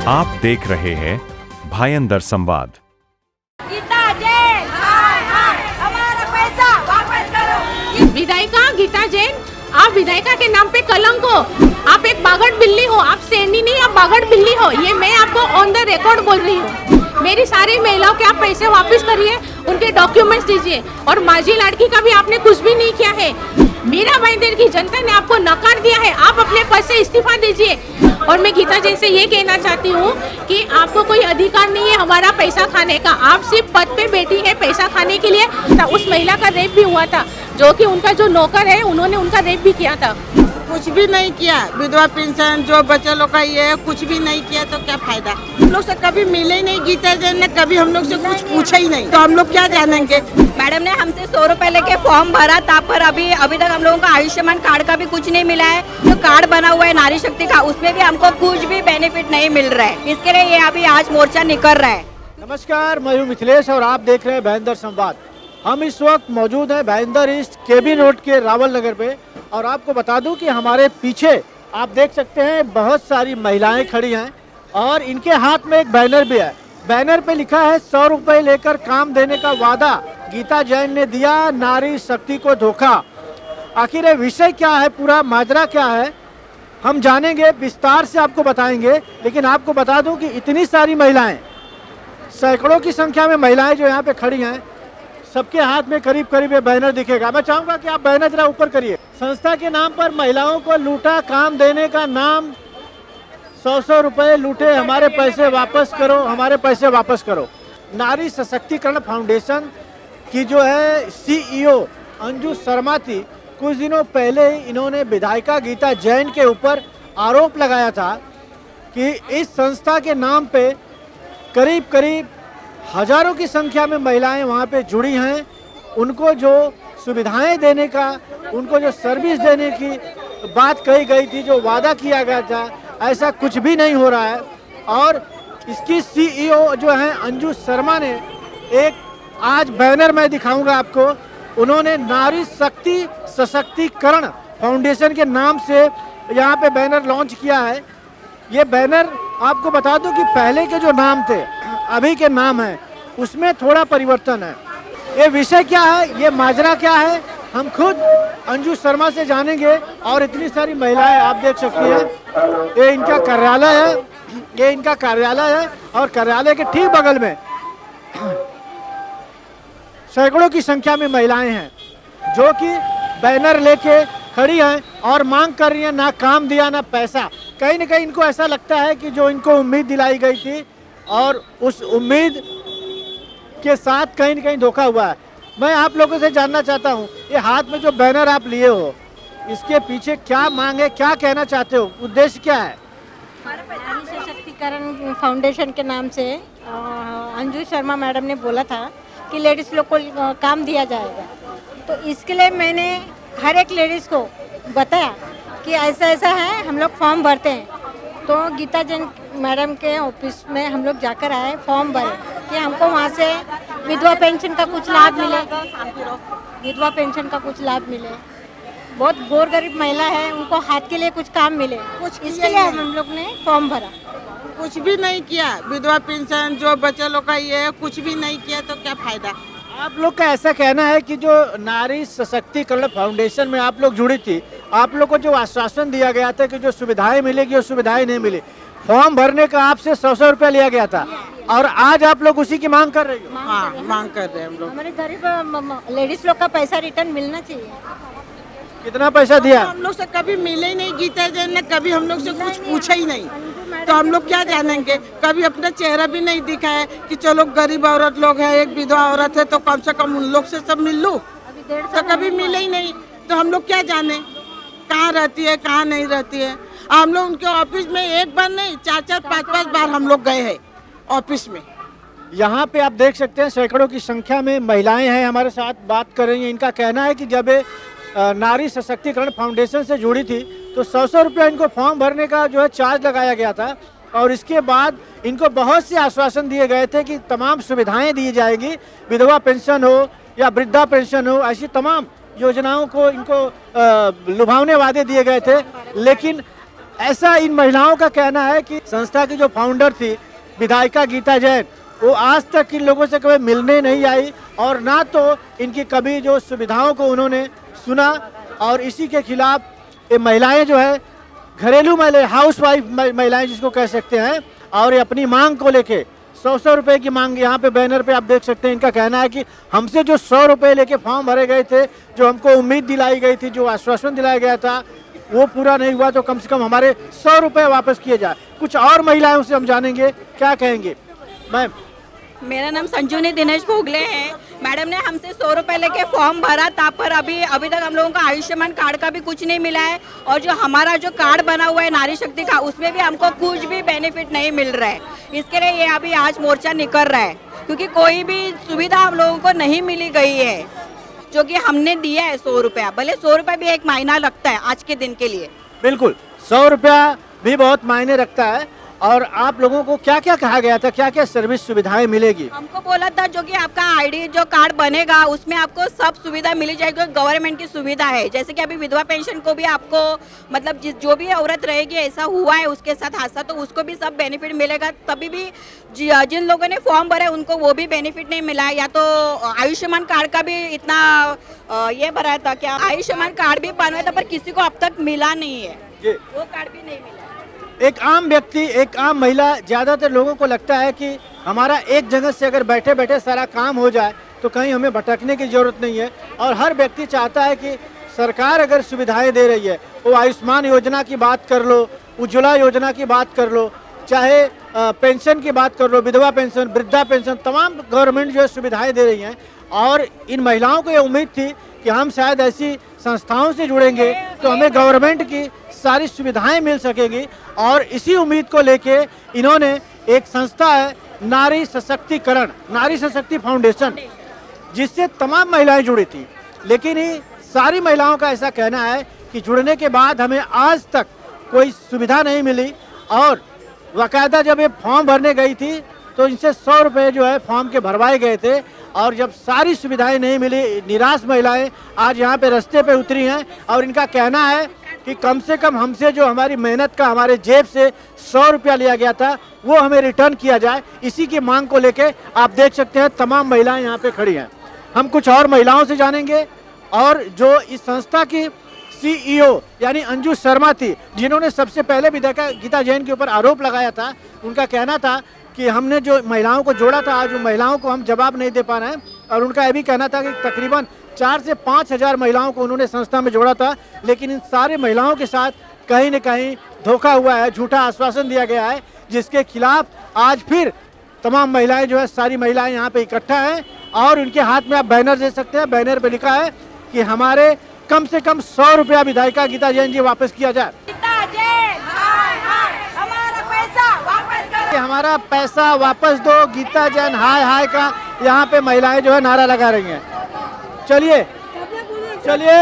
आप देख रहे हैं भायंदर संवाद। गीता जैन, हमारा पैसा वापस करो। विधायिका गीता जैन, आप विधायिका के नाम पे कलंक हो। आप एक बागड़ बिल्ली हो, आप शेरनी नहीं, आप बागड़ बिल्ली हो। ये मैं आपको ऑन द रिकॉर्ड बोल रही हूँ। मेरी सारी महिलाओं के आप पैसे वापस करिए, उनके डॉक्यूमेंट्स दीजिए। और माझी लड़की का भी आपने कुछ भी नहीं किया है। मीरा भाईंदर की जनता ने आपको नकार दिया है, आप अपने पद से इस्तीफा दीजिए। और मैं गीता जैन से ये कहना चाहती हूँ कि आपको कोई अधिकार नहीं है हमारा पैसा खाने का। आप सिर्फ पद पे बैठी है पैसा खाने के लिए। उस महिला का रेप भी हुआ था, जो कि उनका जो नौकर है उन्होंने उनका रेप भी किया था। कुछ भी नहीं किया, विधवा पेंशन जो बच्चे लोग का ये है, कुछ भी नहीं किया तो क्या फायदा। हम लोग से कभी मिले ही नहीं गीता जैन ने, कभी हम लोग से कुछ पूछा ही नहीं, तो हम लोग क्या जानेंगे। मैडम ने हमसे 100 रुपए लेके फॉर्म भरा था, पर अभी तक हम लोगों को आयुष्मान कार्ड का भी कुछ नहीं मिला है। जो कार्ड बना हुआ है नारी शक्ति का, उसमें भी हमको कुछ भी बेनिफिट नहीं मिल रहा है। इसके लिए ये अभी आज मोर्चा निकल रहा है। नमस्कार, मैं हूं मिथिलेश और आप देख रहे हैं भायंदर संवाद। हम इस वक्त मौजूद हैं भायंदर ईस्ट केबी रोड के रावल नगर पे। और आपको बता दूं कि हमारे पीछे आप देख सकते हैं बहुत सारी महिलाएं खड़ी हैं और इनके हाथ में एक बैनर भी है। बैनर पे लिखा है 100 रुपए लेकर काम देने का वादा गीता जैन ने दिया, नारी शक्ति को धोखा। आखिर ये विषय क्या है, पूरा माजरा क्या है, हम जानेंगे, विस्तार से आपको बताएंगे। लेकिन आपको बता दूं कि इतनी सारी महिलाएं, सैकड़ों की संख्या में महिलाएं जो यहाँ पे खड़ी हैं, सबके हाथ में करीब करीब ये बैनर दिखेगा। मैं चाहूंगा कि आप बैनर जरा ऊपर करिए। संस्था के नाम पर महिलाओं को लूटा, काम देने का नाम, 100 रुपए लूटे, हमारे पैसे वापस करो, हमारे पैसे वापस करो। नारी सशक्तिकरण फाउंडेशन की जो है CEO अंजू शर्मा थी, कुछ दिनों पहले ही इन्होंने विधायिका गीता जैन के ऊपर आरोप लगाया था कि इस संस्था के नाम पे करीब करीब हजारों की संख्या में महिलाएं वहां पे जुड़ी हैं। उनको जो सुविधाएं देने का, उनको जो सर्विस देने की बात कही गई थी, जो वादा किया गया था, ऐसा कुछ भी नहीं हो रहा है। और इसकी CEO जो हैं अंजू शर्मा ने एक आज बैनर मैं दिखाऊंगा आपको, उन्होंने नारी शक्ति सशक्तिकरण फाउंडेशन के नाम से यहाँ पे बैनर लॉन्च किया है। ये बैनर आपको बता दूं कि पहले के जो नाम थे, अभी के नाम है, उसमें थोड़ा परिवर्तन है। ये विषय क्या है, ये माजरा क्या है, हम खुद अंजू शर्मा से जानेंगे। और इतनी सारी महिलाएं आप देख सकती हैं, ये इनका कार्यालय है, ये इनका कार्यालय है। और कार्यालय के ठीक बगल में सैकड़ों की संख्या में महिलाएं हैं जो कि बैनर लेके खड़ी हैं और मांग कर रही हैं, ना काम दिया ना पैसा। कहीं ना कहीं इनको ऐसा लगता है कि जो इनको उम्मीद दिलाई गई थी और उस उम्मीद के साथ कहीं ना कहीं धोखा हुआ है। मैं आप लोगों से जानना चाहता हूं, ये हाथ में जो बैनर आप लिए हो, इसके पीछे क्या मांग है, क्या कहना चाहते हो, उद्देश्य क्या है? नारी सशक्तिकरण फाउंडेशन के नाम से अंजू शर्मा मैडम ने बोला था कि लेडीज़ लोग को काम दिया जाएगा। तो इसके लिए मैंने हर एक लेडीज़ को बताया कि ऐसा ऐसा है, हम लोग फॉर्म भरते हैं। तो गीता जैन मैडम के ऑफिस में हम लोग जाकर आए, फॉर्म भरे कि हमको वहाँ से विधवा पेंशन का कुछ लाभ मिले, विधवा पेंशन का कुछ लाभ मिले। बहुत गौर गरीब महिला है, उनको हाथ के लिए कुछ काम मिले, इसके लिए हम लोग ने फॉर्म भरा। कुछ भी नहीं किया, विधवा पेंशन जो बच्चे लोग का ये है, कुछ भी नहीं किया तो क्या फायदा। आप लोग का ऐसा कहना है कि जो नारी सशक्तिकरण फाउंडेशन में आप लोग जुड़ी थी, आप लोग को जो आश्वासन दिया गया था कि जो सुविधाएं मिलेगी वो सुविधाएं नहीं मिली, फॉर्म भरने का आपसे 100 रुपया लिया गया था और आज आप लोग उसी की मांग कर रहे हो? हाँ, मांग कर रहे हैं हम लोग। हमारे गरीब लेडीज लोग का पैसा रिटर्न मिलना चाहिए। कितना पैसा दिया? हम लोग से कभी मिले ही नहीं गीता जैन ने, कभी हम लोग से कुछ पूछा ही नहीं, तो हम लोग क्या जानेंगे। कभी अपना चेहरा भी नहीं दिखा है कि चलो गरीब औरत लोग है, एक विधवा औरत है, तो कम से कम उन लोग से सब मिल लूं। तो कभी मिले ही नहीं, तो हम लोग क्या जाने कहाँ रहती है, कहाँ नहीं रहती है। हम लोग उनके ऑफिस में एक बार नहीं, 4-4, 5-5 बार हम लोग गए हैं ऑफिस में। यहाँ पे आप देख सकते हैं सैकड़ों की संख्या में महिलाएं हैं, हमारे साथ बात कर रही हैं। इनका कहना है कि जब नारी सशक्तिकरण फाउंडेशन से जुड़ी थी तो 100 रुपया इनको फॉर्म भरने का जो है चार्ज लगाया गया था। और इसके बाद इनको बहुत से आश्वासन दिए गए थे कि तमाम सुविधाएं दी जाएगी, विधवा पेंशन हो या वृद्धा पेंशन हो, ऐसी तमाम योजनाओं को इनको लुभावने वादे दिए गए थे। लेकिन ऐसा इन महिलाओं का कहना है कि संस्था की जो फाउंडर थी विधायिका गीता जैन, वो आज तक इन लोगों से कभी मिलने नहीं आई और ना तो इनकी कभी जो सुविधाओं को उन्होंने सुना। और इसी के खिलाफ ये महिलाएं जो है घरेलू महिलाएं, हाउस वाइफ महिलाएं जिसको कह सकते हैं, और ये अपनी मांग को लेके 100 रुपए की मांग, यहाँ पे बैनर पे आप देख सकते हैं इनका कहना है कि हमसे जो 100 रुपए लेके फॉर्म भरे गए थे, जो हमको उम्मीद दिलाई गई थी, जो आश्वासन दिलाया गया था, वो पूरा नहीं हुआ, तो कम से कम हमारे 100 रुपए वापस किए जाए। कुछ और महिलाओं से हम जानेंगे क्या कहेंगे। मैम, मेरा नाम संजूनी दिनेश भोगले है। मैडम ने हमसे 100 रुपए लेके फॉर्म भरा था, पर अभी तक हम लोगों को आयुष्मान कार्ड का भी कुछ नहीं मिला है। और जो हमारा जो कार्ड बना हुआ है नारी शक्ति का, उसमें भी हमको कुछ भी बेनिफिट नहीं मिल रहा है। इसके लिए ये अभी आज मोर्चा निकल रहा है, क्योंकि कोई भी सुविधा हम लोगों को नहीं मिली गई है जो कि हमने दिया है 100 रुपया। भले 100 रुपया भी एक महीना लगता है आज के दिन के लिए। बिल्कुल 100 रुपया भी बहुत मायने रखता है। और आप लोगों को क्या क्या कहा गया था, क्या क्या सर्विस सुविधाएं मिलेगी? हमको बोला था जो कि आपका आईडी जो कार्ड बनेगा उसमें आपको सब सुविधा मिली जाएगी, जो गवर्नमेंट की सुविधा है। जैसे कि अभी विधवा पेंशन को भी आपको मतलब जो भी औरत रहेगी ऐसा हुआ है उसके साथ हादसा, तो उसको भी सब बेनिफिट मिलेगा। तभी भी जिन लोगों ने फॉर्म भरा है उनको वो भी बेनिफिट नहीं मिला है। या तो आयुष्मान कार्ड का भी इतना ये भरा था, क्या आयुष्मान कार्ड भी बनवाया था, पर किसी को अब तक मिला नहीं है, वो कार्ड भी नहीं मिला। एक आम व्यक्ति, एक आम महिला, ज़्यादातर लोगों को लगता है कि हमारा एक जगह से अगर बैठे बैठे सारा काम हो जाए तो कहीं हमें भटकने की ज़रूरत नहीं है। और हर व्यक्ति चाहता है कि सरकार अगर सुविधाएं दे रही है, वो आयुष्मान योजना की बात कर लो, उज्ज्वला योजना की बात कर लो, चाहे पेंशन की बात कर लो, विधवा पेंशन, वृद्धा पेंशन, तमाम गवर्नमेंट जो है सुविधाएँ दे रही हैं। और इन महिलाओं को ये उम्मीद थी कि हम शायद ऐसी संस्थाओं से जुड़ेंगे तो हमें गवर्नमेंट की सारी सुविधाएं मिल सकेंगी। और इसी उम्मीद को लेके इन्होंने एक संस्था है नारी सशक्तिकरण, नारी शक्ति फाउंडेशन, जिससे तमाम महिलाएं जुड़ी थी। लेकिन ये सारी महिलाओं का ऐसा कहना है कि जुड़ने के बाद हमें आज तक कोई सुविधा नहीं मिली। और बाकायदा जब ये फॉर्म भरने गई थी तो इनसे 100 रुपये जो है फॉर्म के भरवाए गए थे। और जब सारी सुविधाएं नहीं मिली, निराश महिलाएं आज यहाँ पे रास्ते पे उतरी हैं। और इनका कहना है कि कम से कम हमसे जो हमारी मेहनत का, हमारे जेब से 100 रुपया लिया गया था, वो हमें रिटर्न किया जाए। इसी की मांग को लेके आप देख सकते हैं तमाम महिलाएं यहाँ पे खड़ी हैं। हम कुछ और महिलाओं से जानेंगे। और जो इस संस्था की CEO यानी अंजू शर्मा थी, जिन्होंने सबसे पहले विधायिका गीता जैन के ऊपर आरोप लगाया था, उनका कहना था कि हमने जो महिलाओं को जोड़ा था, आज उन महिलाओं को हम जवाब नहीं दे पा रहे हैं। और उनका यह भी कहना था कि तकरीबन 4 से 5 हज़ार महिलाओं को उन्होंने संस्था में जोड़ा था, लेकिन इन सारे महिलाओं के साथ कहीं न कहीं धोखा हुआ है, झूठा आश्वासन दिया गया है, जिसके खिलाफ आज फिर तमाम महिलाएं जो है, सारी महिलाएं यहाँ पे इकट्ठा हैं। और उनके हाथ में आप बैनर दे सकते हैं। बैनर पे लिखा है कि हमारे कम से कम 100 रुपया विधायिका गीता जैन जी वापस किया जाए। हमारा पैसा वापस दो, गीता जैन हाय हाय का यहाँ पे महिलाएं जो है नारा लगा रही हैं। चलिए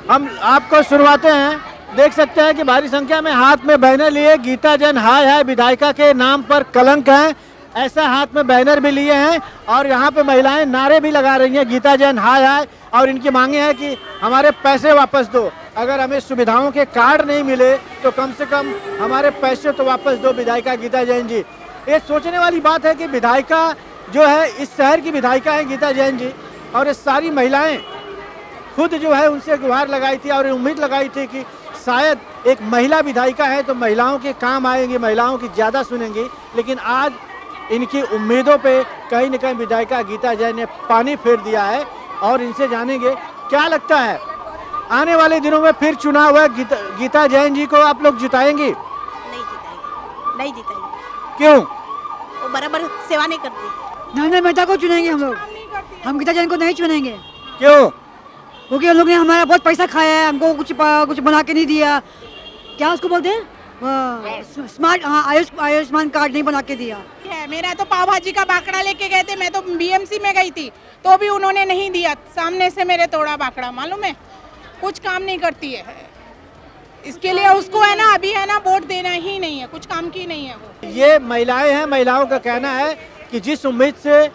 हम आपको शुरुआते हैं। देख सकते हैं कि भारी संख्या में हाथ में बैनर लिए गीता जैन हाय हाय विधायिका के नाम पर कलंक है, ऐसा हाथ में बैनर भी लिए हैं। और यहाँ पे महिलाएं नारे भी लगा रही हैं गीता जैन हाय हाय। और इनकी मांगे हैं कि हमारे पैसे वापस दो, अगर हमें सुविधाओं के कार्ड नहीं मिले तो कम से कम हमारे पैसे तो वापस दो विधायिका गीता जैन जी। ये सोचने वाली बात है कि विधायिका जो है इस शहर की विधायिका है गीता जैन जी, और ये सारी महिलाएं खुद जो है उनसे गुहार लगाई थी और उम्मीद लगाई थी कि शायद एक महिला विधायिका है तो महिलाओं के काम आएंगी, महिलाओं की ज़्यादा सुनेंगी। लेकिन आज इनकी उम्मीदों पे कहीं न कहीं विधायिका गीता जैन ने पानी फेर दिया है। और इनसे जानेंगे क्या लगता है आने वाले दिनों में फिर चुनाव है, गीता जैन जी को आप लोग जिताएंगी? नहीं जिताएंगे। क्यों? वो बराबर सेवा नहीं करती। नरेंद्र मेहता को चुनेंगे हम लोग गीता जैन को नहीं चुनेंगे। क्यों? क्योंकि हम लोग ने हमारा बहुत पैसा खाया है, हमको कुछ बना के नहीं दिया। क्या उसको बोलते हैं, स्मार्ट, हाँ, आयुष्मान कार्ड नहीं बना के दिया है। मेरा तो पाव भाजी का बाकड़ा लेके गए थे, मैं तो BMC में गई थी तो भी उन्होंने नहीं दिया, सामने से मेरे तोड़ा बाकड़ा, मालूम है, कुछ काम नहीं करती है। इसके लिए उसको है ना, अभी है ना, वोट देना ही नहीं है, कुछ काम की नहीं है वो। ये महिलाएं हैं, महिलाओं का कहना है कि जिस उम्मीद से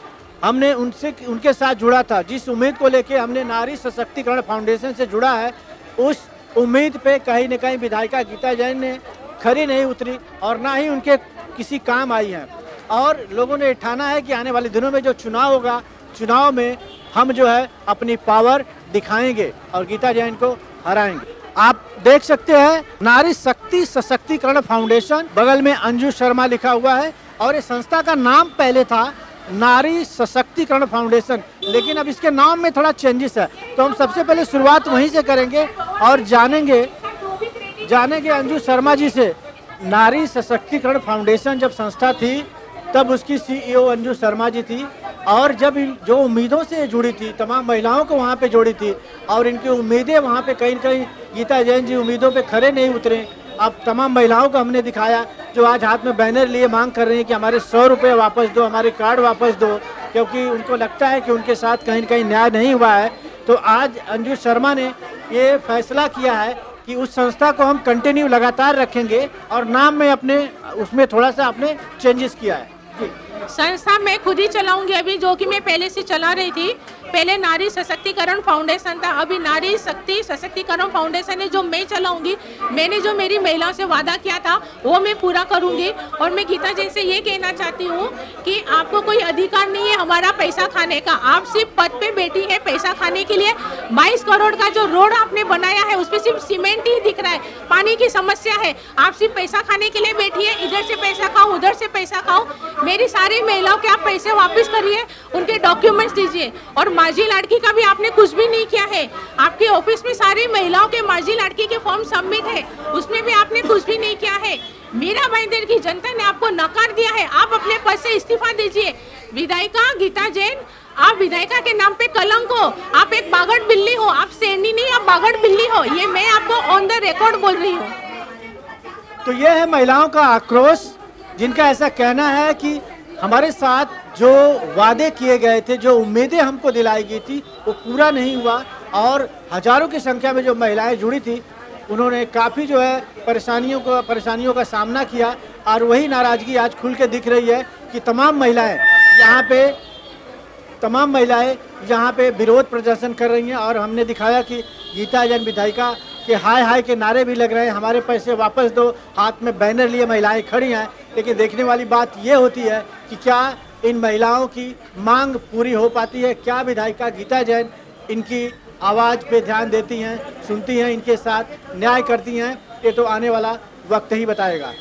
हमने उनके साथ जुड़ा था, जिस उम्मीद को लेके हमने नारी सशक्तिकरण फाउंडेशन से जुड़ा है, उस उम्मीद पे कहीं न कहीं विधायिका गीता जैन ने खरी नहीं उतरी और ना ही उनके किसी काम आई हैं। और लोगों ने ठाना है कि आने वाले दिनों में जो चुनाव होगा, चुनाव में हम जो है अपनी पावर दिखाएंगे और गीता जैन को हराएंगे। आप देख सकते हैं नारी शक्ति सशक्तिकरण फाउंडेशन, बगल में अंजू शर्मा लिखा हुआ है और इस संस्था का नाम पहले था नारी सशक्तिकरण फाउंडेशन, लेकिन अब इसके नाम में थोड़ा चेंजेस है। तो हम सबसे पहले शुरुआत वहीं से करेंगे और जानेंगे अंजू शर्मा जी से। नारी सशक्तिकरण फाउंडेशन जब संस्था थी तब उसकी CEO अंजू शर्मा जी थी और जब जो उम्मीदों से जुड़ी थी, तमाम महिलाओं को वहाँ पे जोड़ी थी और इनकी उम्मीदें वहाँ पे कहीं न कहीं गीता जैन जी उम्मीदों पे खरे नहीं उतरे। अब तमाम महिलाओं को हमने दिखाया जो आज हाथ में बैनर लिए मांग कर रही हैं कि हमारे 100 रुपये वापस दो, हमारे कार्ड वापस दो, क्योंकि उनको लगता है कि उनके साथ कहीं न कहीं न्याय नहीं हुआ है। तो आज अंजू शर्मा ने ये फैसला किया है कि उस संस्था को हम कंटिन्यू लगातार रखेंगे और नाम में अपने उसमें थोड़ा सा अपने चेंजेस किया है। संस्था मैं खुद ही चलाऊंगी अभी, जो कि मैं पहले से चला रही थी। पहले नारी सशक्तिकरण फाउंडेशन था, अभी नारी शक्ति सशक्तिकरण फाउंडेशन है जो मैं चलाऊंगी। मैंने जो मेरी महिलाओं से वादा किया था वो मैं पूरा करूंगी। और मैं गीता जैन से ये कहना चाहती हूँ कि आपको कोई अधिकार नहीं है हमारा पैसा खाने का। आप सिर्फ पद पे बैठी है पैसा खाने के लिए। 22 करोड़ का जो रोड आपने बनाया है उसमें सिर्फ सीमेंट ही दिख रहा है, पानी की समस्या है। आप सिर्फ पैसा खाने के लिए बैठी है, इधर से पैसा खाओ उधर से पैसा खाओ। मेरी सारी महिलाओं के आप पैसे वापस करिए, उनके डॉक्यूमेंट्स दीजिए। और माझी लाड़की का भी आपने कुछ भी नहीं किया है। आपके ऑफिस में सारी महिलाओं के माझी लाड़की के फॉर्म सबमिट है, उसमें भी आपने कुछ भी नहीं किया है। मीरा भाईंदर की जनता ने आपको नकार दिया है, आप अपने पद से इस्तीफा दीजिए। विधायिका गीता जैन, आप विधायिका के नाम पे कलंक हो, आप एक बागड़ बिल्ली हो, आप शेरनी नहीं आप बागड़ बिल्ली हो। ये मैं आपको ऑन द रिकॉर्ड बोल रही हूँ। तो ये है महिलाओं का आक्रोश, जिनका ऐसा कहना है कि हमारे साथ जो वादे किए गए थे, जो उम्मीदें हमको दिलाई गई थी वो पूरा नहीं हुआ और हजारों की संख्या में जो महिलाएं जुड़ी थी उन्होंने काफ़ी जो है परेशानियों का सामना किया। और वही नाराज़गी आज खुल के दिख रही है कि तमाम महिलाएं यहाँ पे विरोध प्रदर्शन कर रही हैं। और हमने दिखाया कि गीता जैन विधायिका के हाय हाय के नारे भी लग रहे हैं, हमारे पैसे वापस दो, हाथ में बैनर लिए महिलाएं खड़ी हैं। लेकिन देखने वाली बात ये होती है कि क्या इन महिलाओं की मांग पूरी हो पाती है, क्या विधायिका गीता जैन इनकी आवाज़ पे ध्यान देती हैं, सुनती हैं, इनके साथ न्याय करती हैं, ये तो आने वाला वक्त ही बताएगा।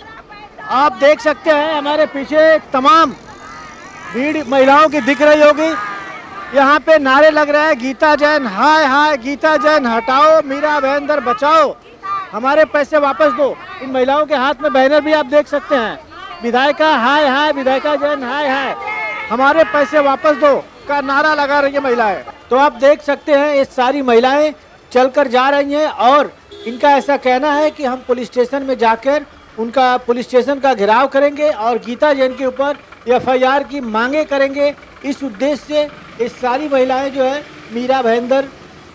आप देख सकते हैं हमारे पीछे तमाम भीड़ महिलाओं की दिख रही होगी। यहाँ पे नारे लग रहे हैं, गीता जैन हाय हाय, गीता जैन हटाओ, मीरा भाईंदर बचाओ, हमारे पैसे वापस दो। इन महिलाओं के हाथ में बैनर भी आप देख सकते हैं, विधायिका हाय हाय, विधायिका जैन हाय हाय, हमारे पैसे वापस दो का नारा लगा रही है महिलाएं। तो आप देख सकते हैं ये सारी महिलाएं चलकर जा रही हैं और इनका ऐसा कहना है कि हम पुलिस स्टेशन में जाकर उनका पुलिस स्टेशन का घेराव करेंगे और गीता जैन के ऊपर FIR की मांगे करेंगे। इस उद्देश्य से ये सारी महिलाएं जो है मीरा भाईंदर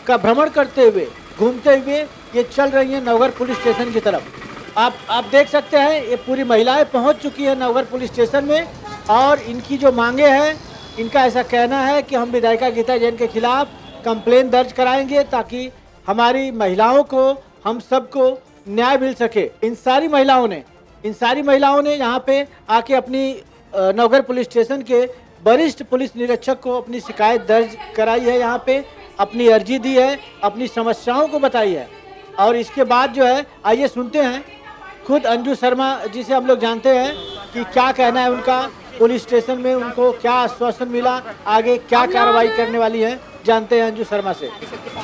का भ्रमण करते हुए, घूमते हुए ये चल रही हैं नवघर पुलिस स्टेशन की तरफ। आप देख सकते हैं ये पूरी महिलाएं पहुंच चुकी हैं नवघर पुलिस स्टेशन में और इनकी जो मांगे हैं, इनका ऐसा कहना है कि हम विधायिका गीता जैन के खिलाफ कंप्लेन दर्ज कराएंगे ताकि हमारी महिलाओं को, हम सबको न्याय मिल सके। इन सारी महिलाओं ने यहाँ पे आके अपनी नवघर पुलिस स्टेशन के वरिष्ठ पुलिस निरीक्षक को अपनी शिकायत दर्ज कराई है, यहाँ पे अपनी अर्जी दी है, अपनी समस्याओं को बताई है। और इसके बाद जो है आइए सुनते हैं खुद अंजू शर्मा जी से, हम लोग जानते हैं कि क्या कहना है उनका, पुलिस स्टेशन में उनको क्या आश्वासन मिला, आगे क्या कार्रवाई करने वाली है, जानते हैं अंजू शर्मा से।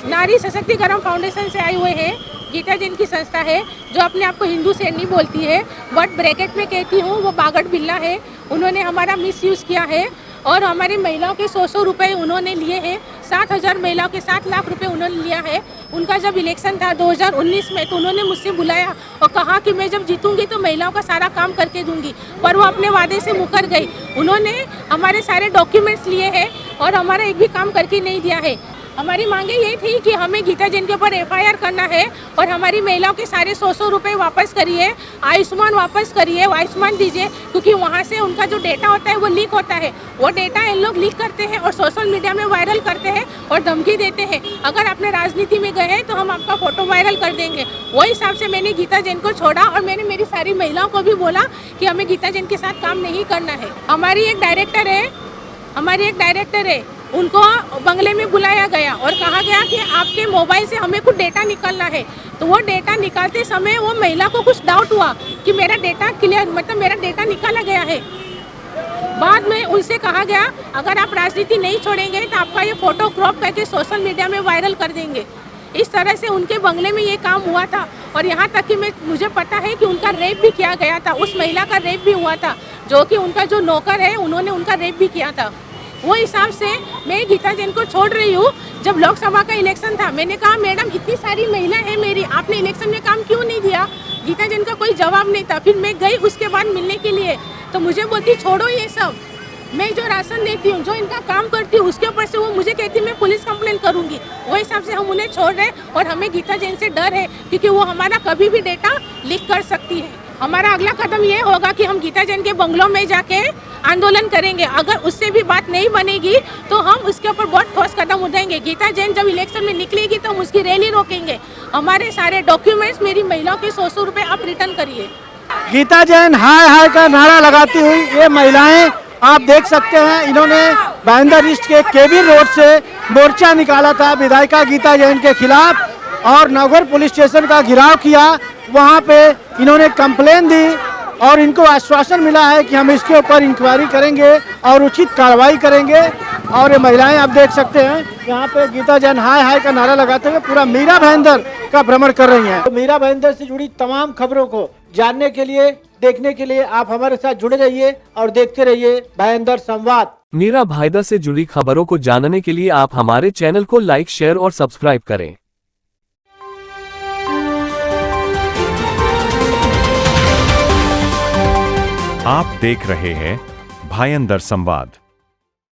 नारी सशक्तिकरण फाउंडेशन से आए हुए हैं, गीता जैन की संस्था है जो अपने आप को हिंदू शेरनी बोलती है, बट ब्रैकेट में कहती हूँ वो बागड़ बिल्ला है। उन्होंने हमारा मिसयूज़ किया है और हमारी महिलाओं के 100 रुपये उन्होंने लिए हैं। 7,000 महिलाओं के 7 लाख रुपए उन्होंने लिया है। उनका जब इलेक्शन था 2019 में तो उन्होंने मुझसे बुलाया और कहा कि मैं जब जीतूंगी तो महिलाओं का सारा काम करके दूंगी, पर वो अपने वादे से मुकर गई। उन्होंने हमारे सारे डॉक्यूमेंट्स लिए हैं और हमारा एक भी काम करके नहीं दिया है। हमारी मांगे ये थी कि हमें गीता जैन के ऊपर एफआईआर करना है और हमारी महिलाओं के सारे 100 रुपए वापस करिए, आयुष्मान वापस करिए, आयुष्मान दीजिए, क्योंकि वहाँ से उनका जो डेटा होता है वो लीक होता है। वो डेटा इन लोग लीक करते हैं और सोशल मीडिया में वायरल करते हैं और धमकी देते हैं, अगर आपने राजनीति में गए हैं तो हम आपका फोटो वायरल कर देंगे। वही हिसाब से मैंने गीता जैन को छोड़ा और मैंने मेरी सारी महिलाओं को भी बोला कि हमें गीता जैन के साथ काम नहीं करना है। हमारी एक डायरेक्टर है, उनको बंगले में बुलाया गया और कहा गया कि आपके मोबाइल से हमें कुछ डेटा निकालना है। तो वो डेटा निकालते समय वो महिला को कुछ डाउट हुआ कि मेरा डेटा क्लियर, मतलब मेरा डेटा निकाला गया है। बाद में उनसे कहा गया अगर आप राजनीति नहीं छोड़ेंगे तो आपका ये फोटो क्रॉप करके सोशल मीडिया में वायरल कर देंगे। इस तरह से उनके बंगले में ये काम हुआ था और यहाँ तक कि मुझे पता है कि उनका रेप भी किया गया था, उस महिला का रेप भी हुआ था, जो कि उनका जो नौकर है उन्होंने उनका रेप भी किया था। वो हिसाब से मैं गीता जैन को छोड़ रही हूँ। जब लोकसभा का इलेक्शन था मैंने कहा मैडम इतनी सारी महिला है मेरी, आपने इलेक्शन में काम क्यों नहीं दिया? गीता जैन का कोई जवाब नहीं था। फिर मैं गई उसके बाद मिलने के लिए तो मुझे बोलती छोड़ो ये सब, मैं जो राशन देती हूँ, जो इनका काम करती हूँ उसके ऊपर से वो मुझे कहती मैं पुलिस कंप्लेंट करूँगी। वो हिसाब से हम उन्हें छोड़ रहे और हमें गीता जैन से डर है क्योंकि वो हमारा कभी भी डेटा लीक कर सकती है। हमारा अगला कदम ये होगा कि हम गीता जैन के बंगलों में जाके आंदोलन करेंगे। अगर उससे भी बात नहीं बनेगी तो हम उसके ऊपर बहुत ठोस कदम उठाएंगे। गीता जैन जब इलेक्शन में निकलेगी तो हम उसकी रैली रोकेंगे। हमारे सारे डॉक्यूमेंट्स, मेरी महिलाओं के 100 रुपए आप रिटर्न करिए। गीता जैन हाय हाय का नारा लगाती हुई ये महिलाएं आप देख सकते हैं, इन्होंने भाईंदर ईस्ट के केबी रोड से मोर्चा निकाला था विधायिका गीता जैन के खिलाफ और नवघर पुलिस स्टेशन का घेराव किया। वहां पे इन्होंने कंप्लेन दी और इनको आश्वासन मिला है कि हम इसके ऊपर इंक्वायरी करेंगे और उचित कार्रवाई करेंगे। और ये महिलाएं आप देख सकते हैं यहाँ पे गीता जैन हाय हाय का नारा लगाते हुए पूरा मीरा भाईंदर का भ्रमण कर रही हैं। तो मीरा भाईंदर से जुड़ी तमाम खबरों को जानने के लिए, देखने के लिए आप हमारे साथ जुड़े रहिए और देखते रहिए भाईंदर संवाद। मीरा भाईंदर से जुड़ी खबरों को जानने के लिए आप हमारे चैनल को लाइक, शेयर और सब्सक्राइब करें। आप देख रहे हैं भाईंदर संवाद।